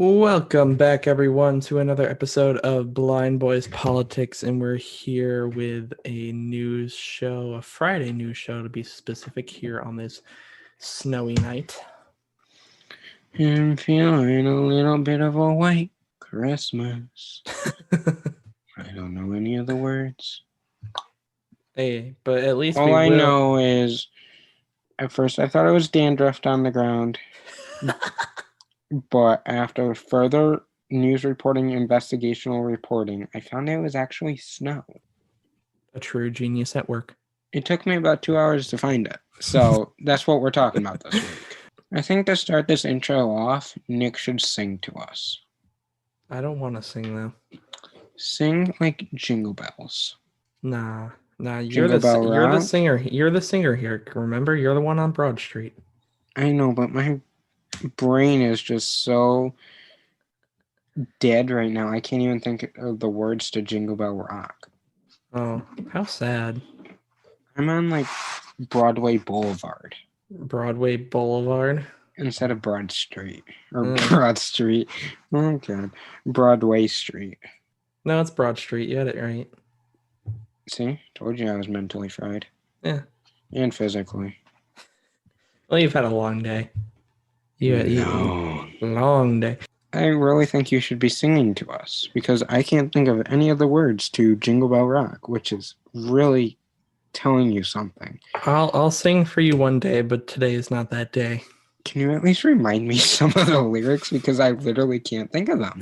Welcome back, everyone, to another episode of Blind Boys Politics, and we're here with a news show, a Friday news show to be specific, here on this snowy night. I'm feeling a little bit of a white Christmas. I don't know any of the words. Hey, but at least All I know is, at first I thought it was dandruff on the ground, but after further news reporting, investigational reporting, I found it was actually snow. A true genius at work. It took me about 2 hours to find it, so that's what we're talking about this week. I think to start this intro off, Nick should sing to us. I don't want to sing, though. Sing like Jingle Bells. Nah, you're Jingle Bell you're the Rock? singer. You're the singer here. Remember, you're the one on Broad Street. I know, but my brain is just so dead right now. I can't even think of the words to Jingle Bell Rock. Oh, how sad. I'm on like Broadway Boulevard Broadway Boulevard. instead of Broad Street or Broad Street. Oh god, Broadway Street. No, it's Broad Street. You had it right. See, told you I was mentally fried. Yeah, and physically. Well, you've had a long day. Long day. I really think you should be singing to us because I can't think of any of the words to Jingle Bell Rock, which is really telling you something. I'll sing for you one day, but today is not that day. Can you at least remind me some of the lyrics because I literally can't think of them?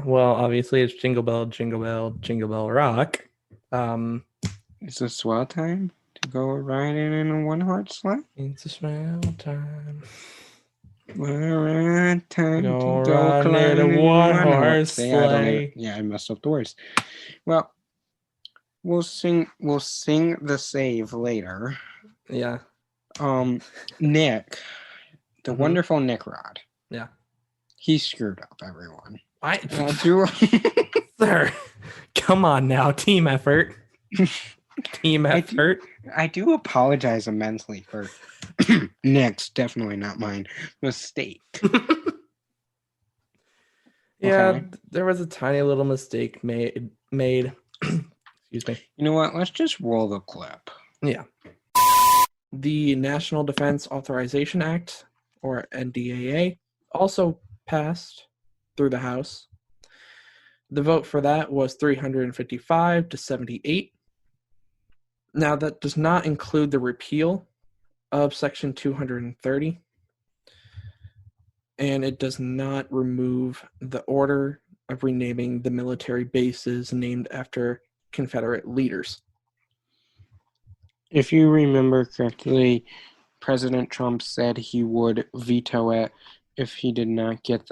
Well, obviously it's Jingle Bell, Jingle Bell, Jingle Bell Rock. It's a swell time to go riding in a one-horse sleigh. It's a swell time. Time to go go riding in a one-horse sleigh. I messed up the words. Well, we'll sing the save later. Yeah. Nick, the wonderful Nick Rod. Yeah. He screwed up everyone. Sir, come on now. Team effort. Team effort. I do apologize immensely for Nick's, definitely not mine, mistake. Yeah, okay. There was a tiny little mistake made. Excuse me. You know what? Let's just roll the clip. Yeah. The National Defense Authorization Act, or NDAA, also passed through the House. The vote for that was 355 to 78. Now, that does not include the repeal of Section 230, and it does not remove the order of renaming the military bases named after Confederate leaders. If you remember correctly, President Trump said he would veto it if he did not get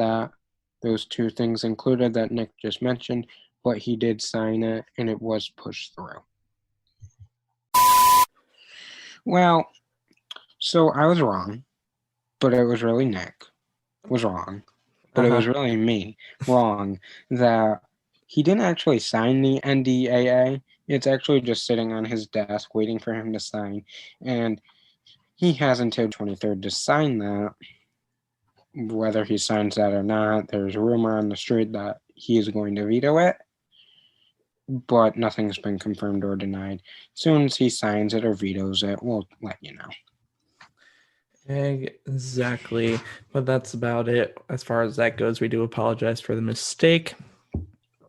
those two things included that Nick just mentioned, but he did sign it and it was pushed through. Well, so I was wrong, but it was really Nick was wrong, but it was really me wrong that he didn't actually sign the NDAA. It's actually just sitting on his desk waiting for him to sign, and he has until 23rd to sign that. Whether he signs that or not, there's a rumor on the street that he is going to veto it, but nothing's been confirmed or denied. As soon as he signs it or vetoes it, we'll let you know. Exactly. But that's about it. As far as that goes, we do apologize for the mistake.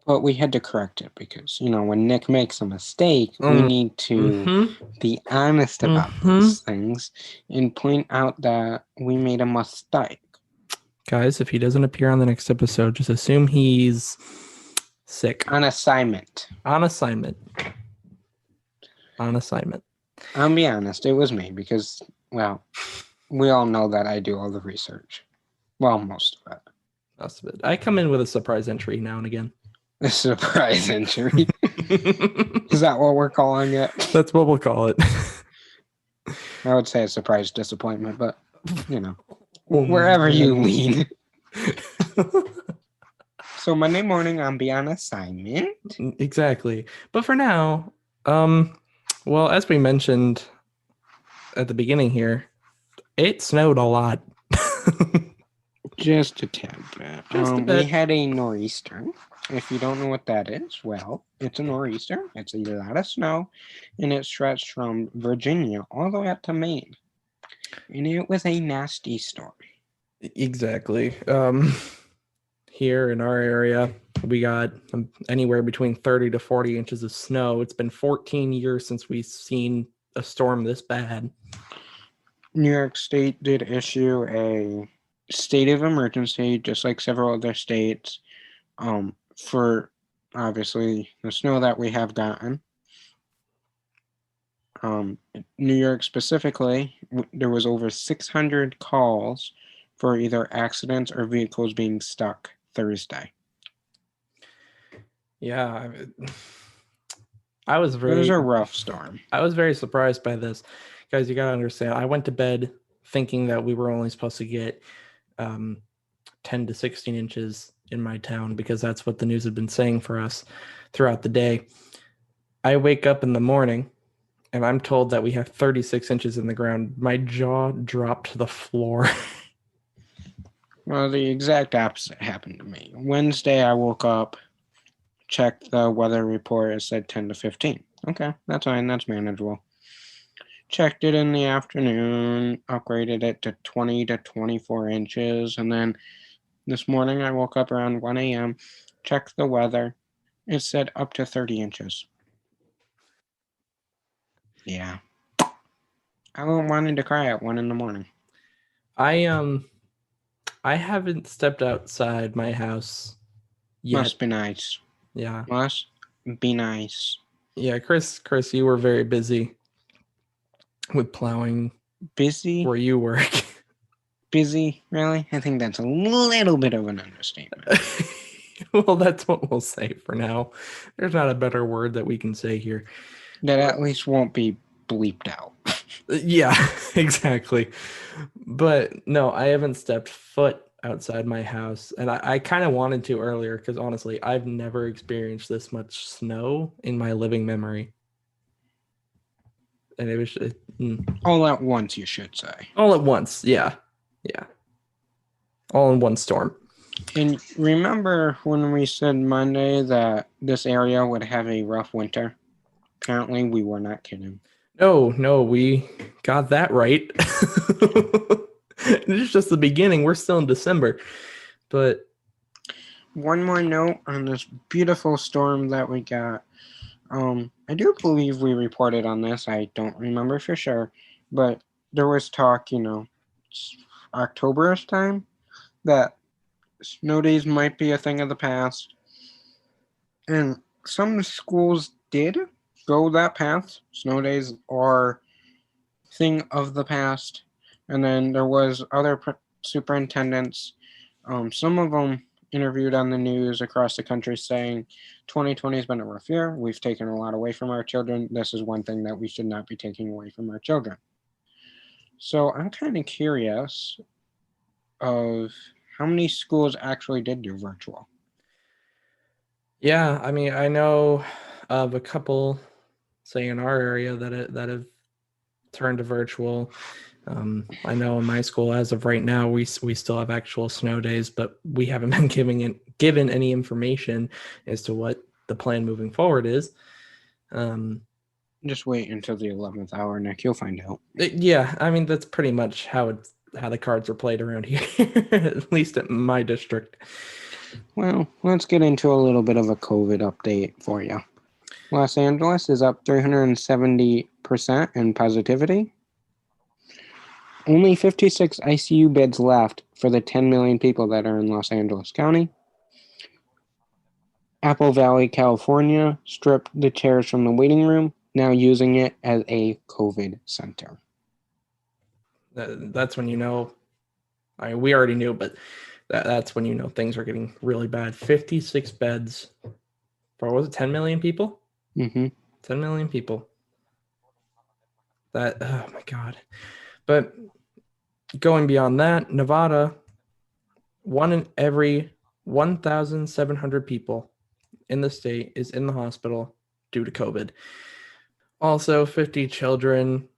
But we had to correct it because, when Nick makes a mistake, we need to be honest about these things and point out that we made a mistake. Guys, if he doesn't appear on the next episode, just assume he's sick. On assignment. On assignment. I'll be honest, it was me because, well, we all know that I do all the research. Well, most of it. Most of it. I come in with a surprise entry now and again. A surprise entry? Is that what we're calling it? That's what we'll call it. I would say a surprise disappointment, but, wherever you lean. So Monday morning, I'll be on assignment. Exactly. But for now, well, as we mentioned at the beginning here, it snowed a lot. Just a tad bit. Just a We bit. had a nor'easter. If you don't know what that is, well, it's a nor'easter. It's a lot of snow, and it stretched from Virginia all the way up to Maine. And it was a nasty storm. Exactly. Here in our area, we got anywhere between 30 to 40 inches of snow. It's been 14 years since we've seen a storm this bad. New York State did issue a state of emergency, just like several other states, for obviously the snow that we have gotten. New York specifically, there was over 600 calls for either accidents or vehicles being stuck Thursday. Yeah, I was It was very a rough storm. I was very surprised by this. Guys, you gotta understand, I went to bed thinking that we were only supposed to get 10 to 16 inches in my town because that's what the news had been saying for us throughout the day. I wake up in the morning and I'm told that we have 36 inches in the ground. My jaw dropped to the floor. Well, the exact opposite happened to me. Wednesday, I woke up, checked the weather report, it said 10 to 15. Okay, that's fine, that's manageable. Checked it in the afternoon, upgraded it to 20 to 24 inches, and then this morning I woke up around 1 a.m., checked the weather, it said up to 30 inches. Yeah. I wanted to cry at 1 in the morning. I haven't stepped outside my house yet. Must be nice. Yeah. Must be nice. Yeah, Chris, you were very busy with plowing Busy? where you work. Busy? Really? I think that's a little bit of an understatement. Well, that's what we'll say for now. There's not a better word that we can say here. That at least won't be bleeped out. Yeah, exactly. But no, I haven't stepped foot outside my house. And I kind of wanted to earlier because honestly, I've never experienced this much snow in my living memory. And it was all at once, you should say. All at once, yeah. Yeah. All in one storm. And remember when we said Monday that this area would have a rough winter? Apparently, we were not kidding. No, we got that right. It's just the beginning. We're still in December. But one more note on this beautiful storm that we got. I do believe we reported on this. I don't remember for sure. But there was talk, October-ish time, that snow days might be a thing of the past. And some schools did go that path. Snow days are thing of the past. And then there was other superintendents. Some of them interviewed on the news across the country saying 2020 has been a rough year. We've taken a lot away from our children. This is one thing that we should not be taking away from our children. So I'm kind of curious of how many schools actually did do virtual. Yeah, I mean, I know of a couple, say in our area, that have turned to virtual. I know in my school, as of right now, we still have actual snow days, but we haven't been given any information as to what the plan moving forward is. Just wait until the 11th hour, Nick. You'll find out. Yeah, I mean that's pretty much how the cards are played around here, at least at my district. Well, let's get into a little bit of a COVID update for you. Los Angeles is up 370% in positivity. Only 56 ICU beds left for the 10 million people that are in Los Angeles County. Apple Valley, California stripped the chairs from the waiting room, now using it as a COVID center. That's when you know. We already knew, but that's when you know things are getting really bad. 56 beds for, was it 10 million people? Mm-hmm. 10 million people. Oh my God. But going beyond that, Nevada, 1 in every 1,700 people in the state is in the hospital due to COVID. Also, 50 children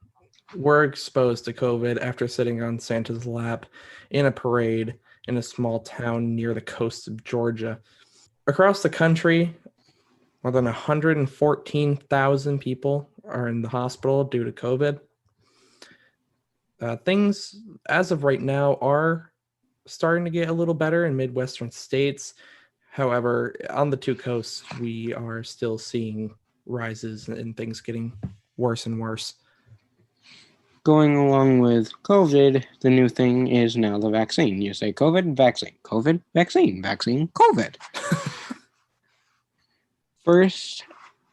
were exposed to COVID after sitting on Santa's lap in a parade in a small town near the coast of Georgia. Across the country, more than 114,000 people are in the hospital due to COVID. Things, as of right now, are starting to get a little better in Midwestern states. However, on the two coasts, we are still seeing rises and things getting worse and worse. Going along with COVID, the new thing is now the vaccine. You say COVID, vaccine, COVID, vaccine, vaccine, COVID. First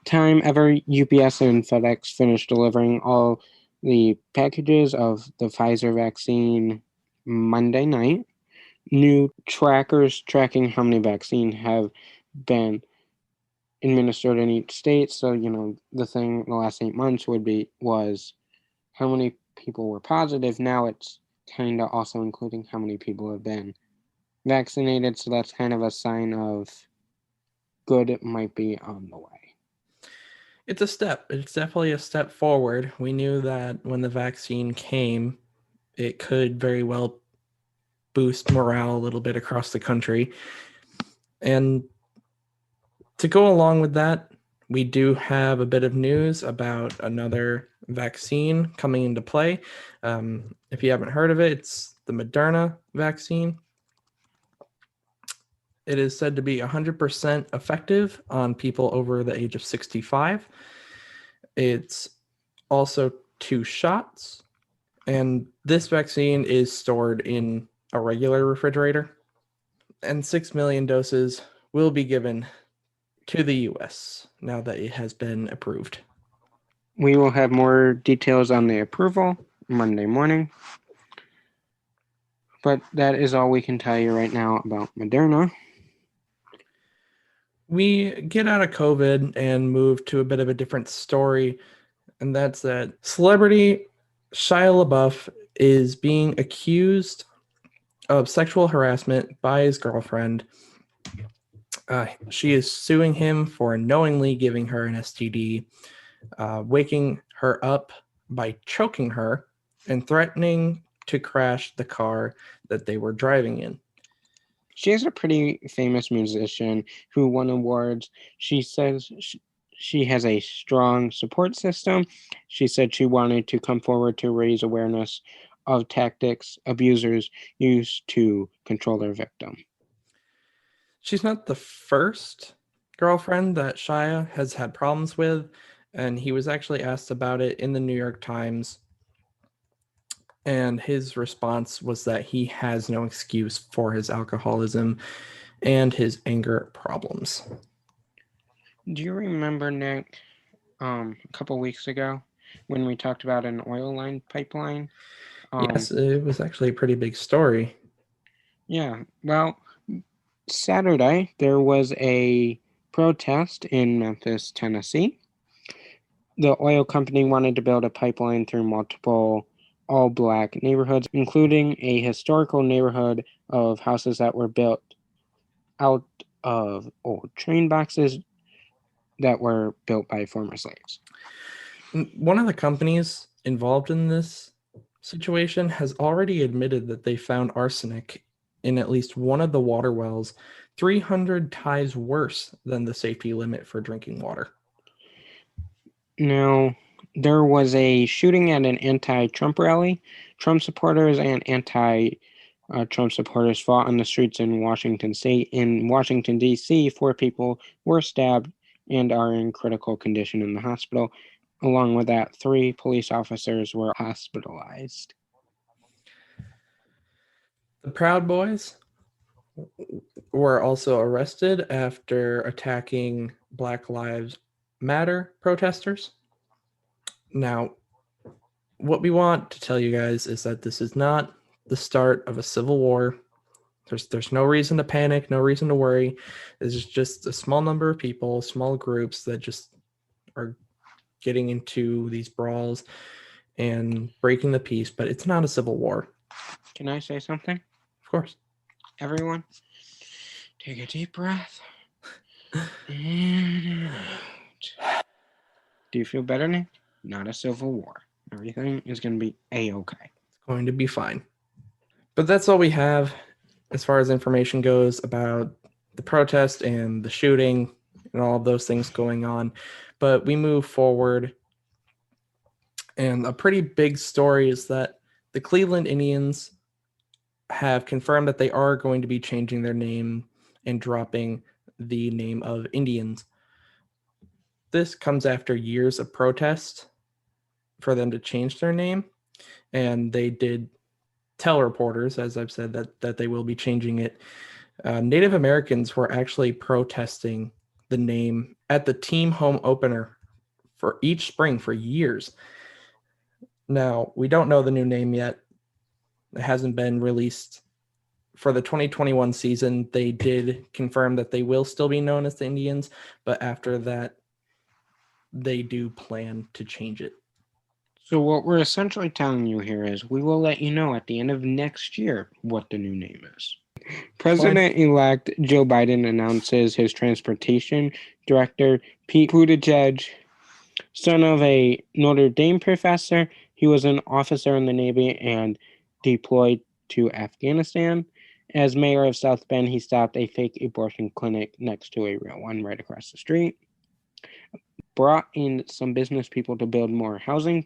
time ever UPS and FedEx finished delivering all the packages of the Pfizer vaccine Monday night. New trackers tracking how many vaccines have been administered in each state. So, the thing the last 8 months was how many people were positive. Now it's kind of also including how many people have been vaccinated. So that's kind of a sign of good might be on the way. It's a step. It's definitely a step forward. We knew that when the vaccine came, it could very well boost morale a little bit across the country. And to go along with that, we do have a bit of news about another vaccine coming into play. If you haven't heard of it, it's the Moderna vaccine. It is said to be 100% effective on people over the age of 65. It's also 2 shots, and this vaccine is stored in a regular refrigerator, and 6 million doses will be given to the US now that it has been approved. We will have more details on the approval Monday morning. But that is all we can tell you right now about Moderna. We get out of COVID and move to a bit of a different story, and that's that celebrity Shia Labeouf is being accused of sexual harassment by his girlfriend. She is suing him for knowingly giving her an STD, waking her up by choking her, and threatening to crash the car that they were driving in. She is a pretty famous musician who won awards. She says she has a strong support system. She said she wanted to come forward to raise awareness of tactics abusers use to control their victim. She's not the first girlfriend that Shia has had problems with, and he was actually asked about it in the New York Times, and his response was that he has no excuse for his alcoholism and his anger problems. Do you remember, Nick, a couple weeks ago when we talked about an oil line pipeline? Yes, it was actually a pretty big story. Yeah, well, Saturday there was a protest in Memphis, Tennessee. The oil company wanted to build a pipeline through multiple all-black neighborhoods, including a historical neighborhood of houses that were built out of old train boxes that were built by former slaves. One of the companies involved in this situation has already admitted that they found arsenic in at least one of the water wells, 300 times worse than the safety limit for drinking water. Now, there was a shooting at an anti-Trump rally. Trump supporters and anti-Trump supporters fought on the streets in Washington State. In Washington, D.C., 4 people were stabbed and are in critical condition in the hospital. Along with that, 3 police officers were hospitalized. The Proud Boys were also arrested after attacking Black Lives Matter protesters. Now, what we want to tell you guys is that this is not the start of a civil war. There's no reason to panic, no reason to worry. This is just a small number of people, small groups that just are getting into these brawls and breaking the peace, but it's not a civil war. Can I say something? Of course. Everyone, take a deep breath. In and out. Do you feel better, Nick? Not a civil war. Everything is going to be A-okay. It's going to be fine. But that's all we have as far as information goes about the protest and the shooting and all of those things going on. But we move forward, and a pretty big story is that the Cleveland Indians have confirmed that they are going to be changing their name and dropping the name of Indians. This comes after years of protest for them to change their name, and they did tell reporters, as I've said, that they will be changing it. Native Americans were actually protesting the name at the team home opener for each spring for years. Now, we don't know the new name yet. It hasn't been released. For the 2021 season, they did confirm that they will still be known as the Indians, but after that, they do plan to change it. So what we're essentially telling you here is we will let you know at the end of next year what the new name is. President-elect Joe Biden announces his transportation director, Pete Buttigieg, son of a Notre Dame professor. He was an officer in the Navy and deployed to Afghanistan. As mayor of South Bend, he stopped a fake abortion clinic next to a real one right across the street. Brought in some business people to build more housing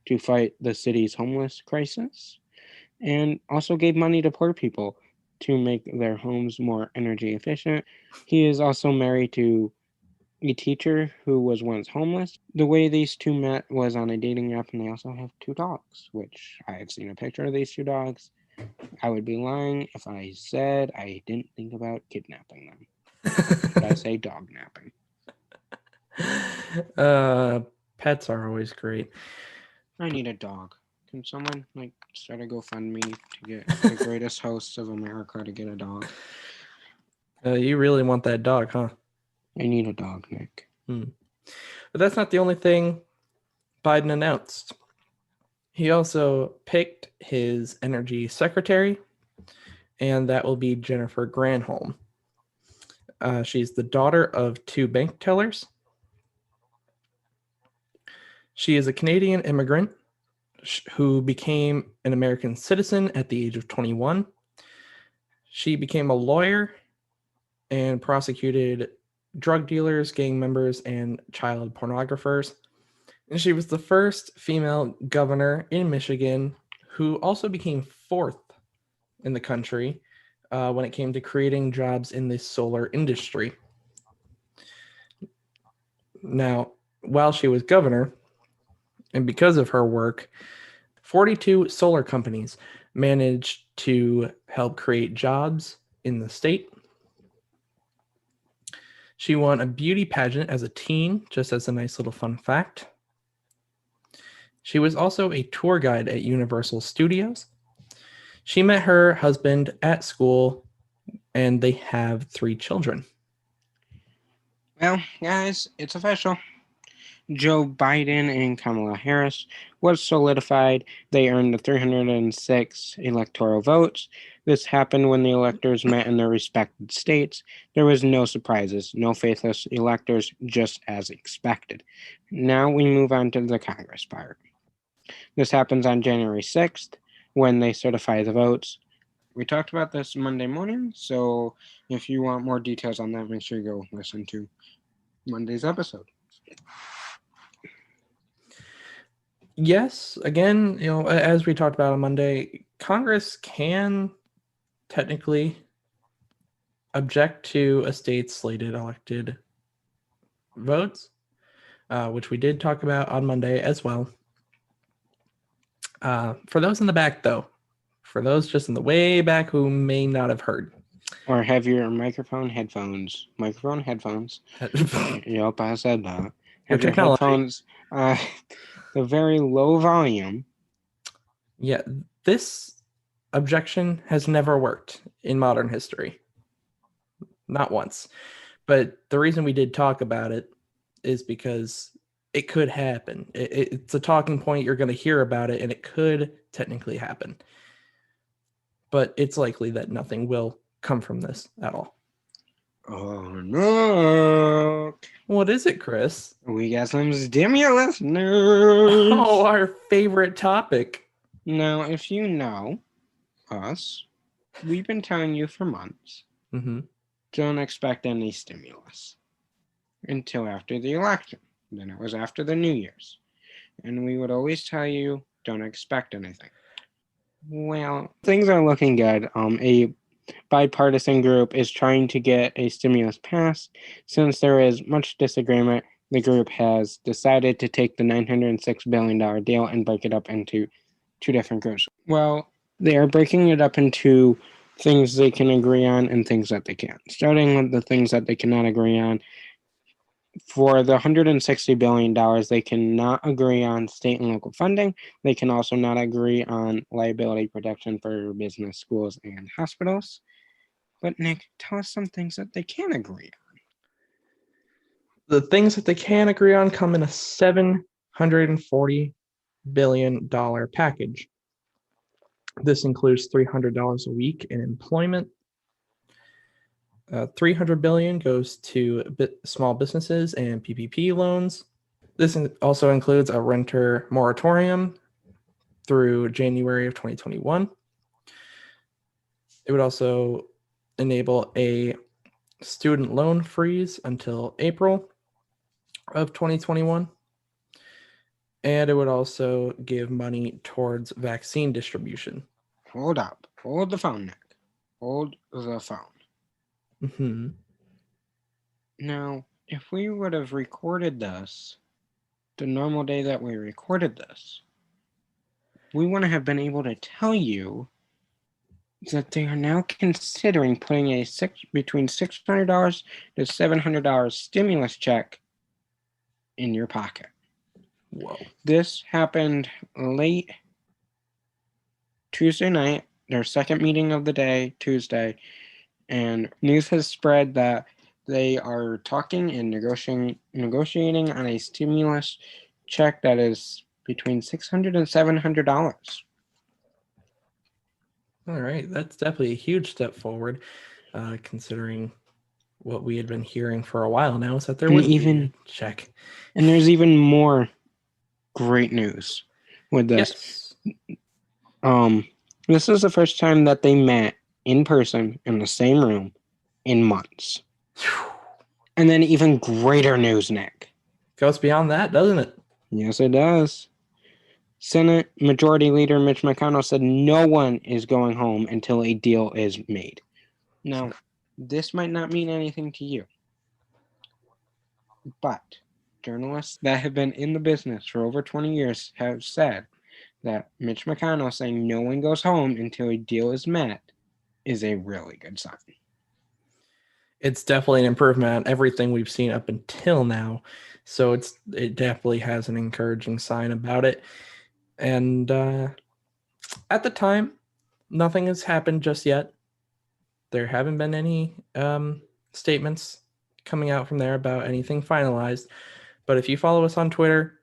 to fight the city's homeless crisis, and also gave money to poor people to make their homes more energy efficient. He is also married to a teacher who was once homeless. The way these two met was on a dating app, and they also have 2 dogs, which I have seen a picture of these 2 dogs. I would be lying if I said I didn't think about kidnapping them. But I say dog napping. Pets are always great. I need a dog. Can someone start a GoFundMe to get the greatest hosts of America to get a dog? You really want that dog, huh? I need a dog, Nick. But that's not the only thing Biden announced. He also picked his energy secretary, and that will be Jennifer Granholm. She's the daughter of 2 bank tellers. She is a Canadian immigrant who became an American citizen at the age of 21. She became a lawyer and prosecuted drug dealers, gang members, and child pornographers. And she was the first female governor in Michigan who also became 4th in the country when it came to creating jobs in the solar industry. Now, while she was governor, and because of her work, 42 solar companies managed to help create jobs in the state. She won a beauty pageant as a teen, just as a nice little fun fact. She was also a tour guide at Universal Studios. She met her husband at school, and they have 3 children. Well, guys, it's official. Joe Biden and Kamala Harris was solidified. They earned the 306 electoral votes. This happened when the electors met in their respective states. There was no surprises, no faithless electors, just as expected. Now we move on to the Congress part. This happens on January 6th when they certify the votes. We talked about this Monday morning, so if you want more details on that, make sure you go listen to Monday's episode. Yes, again, as we talked about on Monday, Congress can technically object to a state's slated elected votes, which we did talk about on Monday as well. For those in the back, though, for those just in the way back who may not have heard, or have your headphones. Yep, I said that. Have your headphones the very low volume. Yeah, this objection has never worked in modern history. Not once. But the reason we did talk about it is because it could happen. It's a talking point. You're going to hear about it, and it could technically happen. But it's likely that nothing will come from this at all. Oh, no. What is it, Chris? We got some stimulus news. Oh, our favorite topic. Now, if you know us, we've been telling you for months, don't expect any stimulus until after the election. Then it was after the New Year's. And we would always tell you, don't expect anything. Well, things are looking good. A bipartisan group is trying to get a stimulus passed. Since there is much disagreement, the group has decided to take the $906 billion deal and break it up into two different groups. Well, they are breaking it up into things they can agree on and things that they can't. Starting with the things that they cannot agree on. For the $160 billion, they cannot agree on state and local funding. They can also not agree on liability protection for business, schools, and hospitals. But Nick, tell us some things that they can agree on. The things that they can agree on come in a $740 billion package. This includes $300 a week in employment. $300 billion goes to small businesses and PPP loans. This also includes a renter moratorium through January of 2021. It would also enable a student loan freeze until April of 2021. And it would also give money towards vaccine distribution. Hold up. Hold the phone, Nick. Hold the phone. Now, if we would have recorded this the normal day that we recorded this, we wouldn't have been able to tell you that they are now considering putting a between $600 to $700 stimulus check in your pocket. Whoa. This happened late Tuesday night, their second meeting of the day, Tuesday, and news has spread that they are talking and negotiating on a stimulus check that is between $600 and $700. All right, that's definitely a huge step forward, considering what we had been hearing for a while now is that there would be a check. And there's even more great news with this. Yes. This is the first time that they met in person in the same room in months. And then even greater news, Nick. Goes beyond that, doesn't it? Yes, it does. Senate Majority Leader Mitch McConnell said no one is going home until a deal is made. Now, this might not mean anything to you, but journalists that have been in the business for over 20 years have said that Mitch McConnell saying no one goes home until a deal is met is a really good sign. It's definitely an improvement on everything we've seen up until now. So it definitely has an encouraging sign about it. And at the time, nothing has happened just yet. There haven't been any statements coming out from there about anything finalized. But if you follow us on Twitter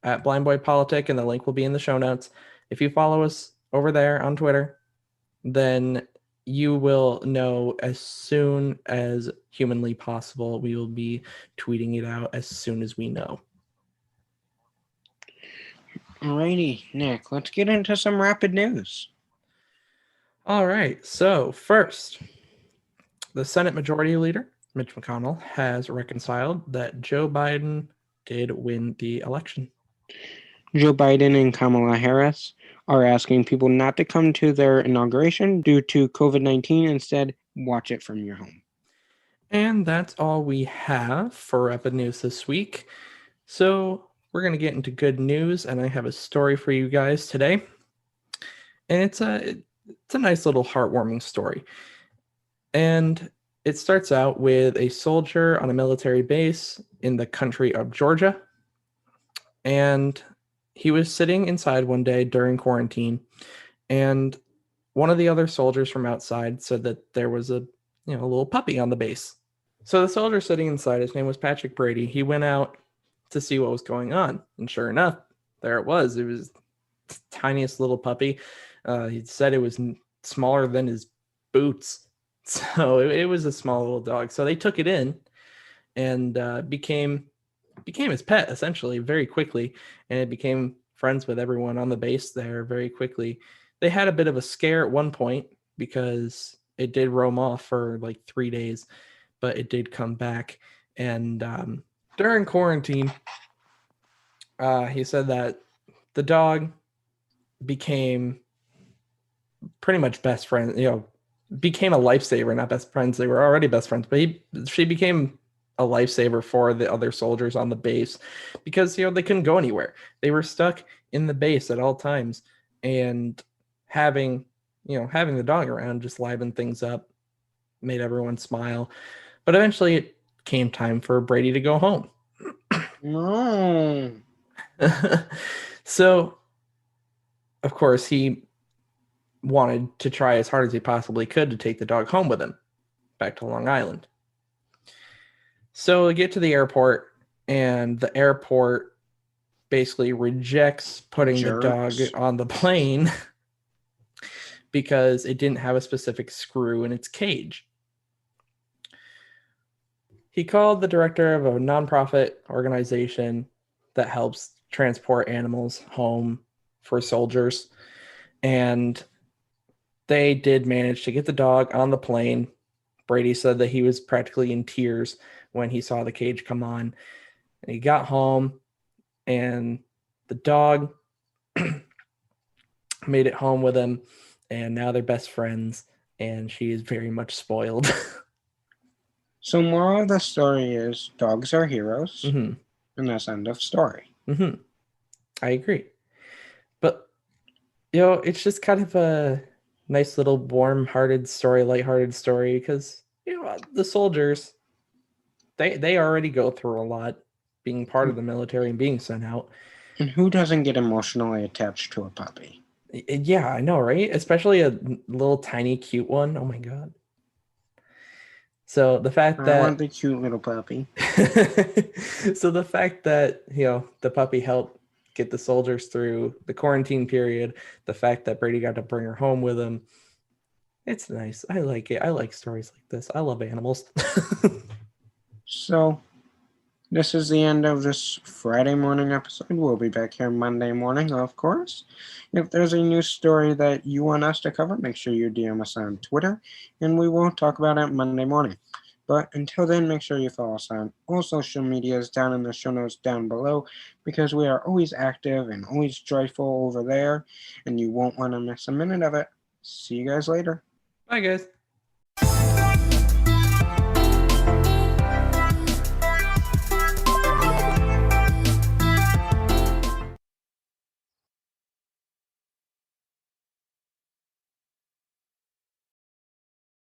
at blindboypolitic, and the link will be in the show notes, if you follow us over there on Twitter, then you will know as soon as humanly possible. We will be tweeting it out as soon as we know. Alrighty, Nick, let's get into some rapid news. All right, so first, the Senate Majority Leader, Mitch McConnell, has reconciled that Joe Biden did win the election. Joe Biden and Kamala Harris are asking people not to come to their inauguration due to COVID-19. Instead, watch it from your home. And that's all we have for Rapid News this week. So we're going to get into good news, and I have a story for you guys today. And it's a nice little heartwarming story. And it starts out with a soldier on a military base in the country of Georgia. And he was sitting inside one day during quarantine, and one of the other soldiers from outside said that there was a little puppy on the base. So the soldier sitting inside, his name was Patrick Brady, he went out to see what was going on. And sure enough, there it was. It was the tiniest little puppy. He said it was smaller than his boots. So it was a small little dog. So they took it in and became his pet, essentially, very quickly. And it became friends with everyone on the base there very quickly. They had a bit of a scare at one point because it did roam off for like 3 days, but it did come back. And during quarantine, he said that the dog became pretty much best friends, became a lifesaver, not best friends. They were already best friends, but she became a lifesaver for the other soldiers on the base because they couldn't go anywhere. They were stuck in the base at all times, and having having the dog around just livened things up, made everyone smile. But eventually it came time for Brady to go home. No. So of course he wanted to try as hard as he possibly could to take the dog home with him back to Long Island. So we get to the airport, and the airport basically rejects putting the dog on the plane because it didn't have a specific screw in its cage. He called the director of a nonprofit organization that helps transport animals home for soldiers, and they did manage to get the dog on the plane. Brady said that he was practically in tears when he saw the cage come on. And he got home, and the dog made it home with him, and now they're best friends, and she is very much spoiled. So moral of the story is dogs are heroes, mm-hmm. and that's end of story. Mm-hmm. I agree. But, it's just kind of a nice little warm-hearted story, lighthearted story, because, the soldiers, they already go through a lot being part of the military and being sent out. And who doesn't get emotionally attached to a puppy? Yeah, I know, right? Especially a little tiny cute one. Oh my god. So the fact that I want the cute little puppy. So the fact that, the puppy helped get the soldiers through the quarantine period, the fact that Brady got to bring her home with him, it's nice. I like it. I like stories like this. I love animals. So this is the end of this Friday morning episode. We'll be back here Monday morning, of course. If there's a news story that you want us to cover, make sure you DM us on Twitter, and we will talk about it Monday morning. But until then, make sure you follow us on all social medias down in the show notes down below, because we are always active and always joyful over there, and you won't want to miss a minute of it. See you guys later. Bye, guys.